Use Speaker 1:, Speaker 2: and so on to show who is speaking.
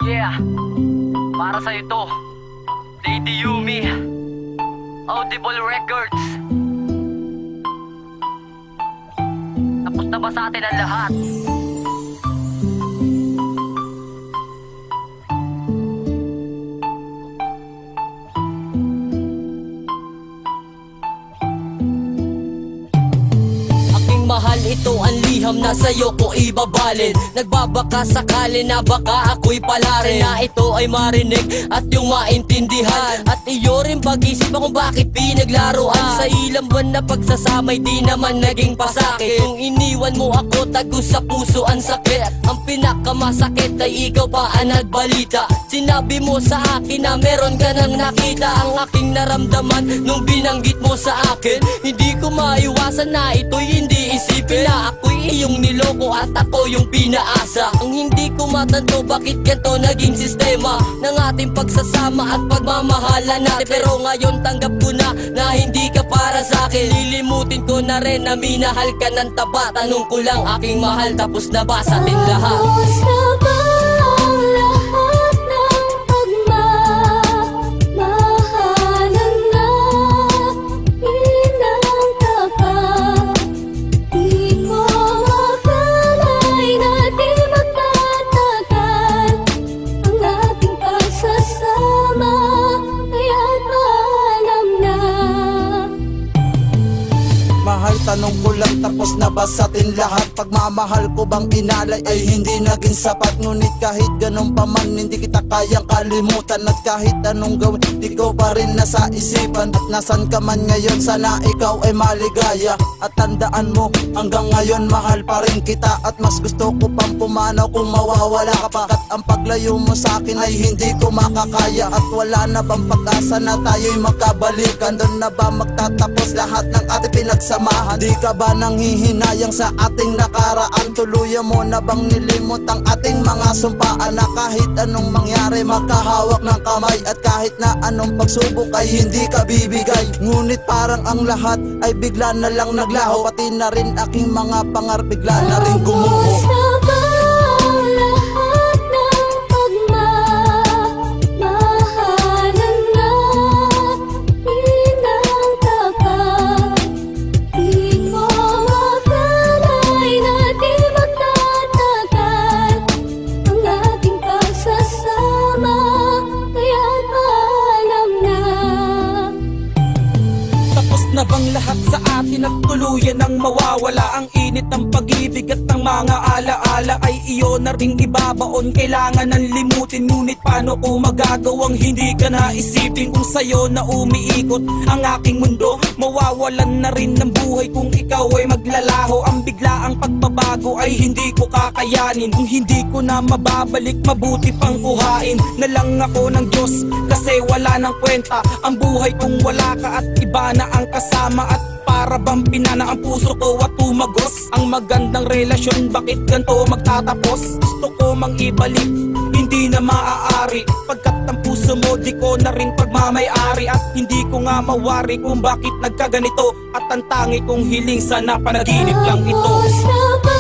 Speaker 1: Yeah, para sa'yo to, Lady Yumi, Audible Records. Tapos na ba sa atin ang lahat?
Speaker 2: Mahal, ito ang liham na sa'yo ko ibabalin. Nagbabaka sakali na baka ako'y palarin, na ito ay marinig at yung maintindihan. At iyo rin pag-isip kung bakit pinaglaruan. Sa ilang buwan na pagsasamay di naman naging pasakit. Kung iniwan mo ako tagos sa puso ang sakit. Ang pinakamasakit ay ikaw pa ang nagbalita. Sinabi mo sa akin na meron ka nang nakita. Ang aking naramdaman nung binanggit mo sa akin, hindi ko maiwasan na ito'y hindi isipin na ako'y iyong niloko at ako yung pinaasa. Ang hindi ko matanto bakit ganito naging sistema ng ating pagsasama at pagmamahalan natin. Pero ngayon tanggap ko na hindi ka para sa akin. Lilimutin ko na rin na minahal ka ng taba. Tanong ko lang, aking mahal, tapos na ba sa atin lahat?
Speaker 3: Tapos na ba ang lahat ng pagmamahalan na pinagtapat? Di ko makalay na di magtatagal ang ating pagsasama, kaya't maalam na.
Speaker 4: Mahal, tanong ko lang, tapos na ba sa atin lahat? Pagmamahal ko bang inalay ay hindi naging sapat? Ngunit kahit ganun pa man, hindi kita kayang kalimutan. At kahit anong gawin, ikaw pa rin nasa isipan. At nasan ka man ngayon, sana ikaw ay maligaya. At tandaan mo, hanggang ngayon mahal pa rin kita. At mas gusto ko pang pumanaw kung mawawala ka pa. At ang paglayo mo sa akin ay hindi ko makakaya. At wala na bang pag-asa na tayo'y magkabalikan? Doon na ba magtatapos lahat ng ating pinagsamahan? Di ka ba nanghihinayang sa ating nakaraan? Tuluyan mo na bang nilimot ang ating mga sumpaan? Na kahit anong mangyari makahawak ng kamay. At kahit na anong pagsubok ay hindi ka bibigay. Ngunit parang ang lahat ay bigla na lang naglaho. Pati na rin aking mga pangarap bigla na rin gumuho.
Speaker 3: Tapos na ba ang lahat ng pagmamahalan na pinagtapat? Di ko makalay na di magtatagal ang ating pagsasama, kaya't maalam na.
Speaker 5: Tapos na bang lahat sa atin at tuluyan ang mawawala? Ang init ng pag-ibig at ng mga alaala ay iyo na ring ibabaon. Kailangan ng limutin, ngunit paano ko magagawang hindi ka naisipin? Kung sa'yo na umiikot ang aking mundo, mawawalan na rin ng buhay kung ikaw ay maglalaho. Ang biglaang pagbabago ay hindi ko kakayanin. Kung hindi ko na mababalik, mabuti pang kuhain na lang ako ng Diyos, kasi wala nang kwenta ang buhay kung wala ka at iba na ang kasama. At para bang pinana ang puso ko at tumagos ang magandang relasyon, bakit ganito magtatapos? Gusto ko mang ibalik, hindi na maaari, pagkat ang puso mo di ko na rin pagmamayari. At hindi ko nga mawari kung bakit nagkaganito, at ang tangi kong hiling sana panaginip lang ito.
Speaker 3: Tapos na ba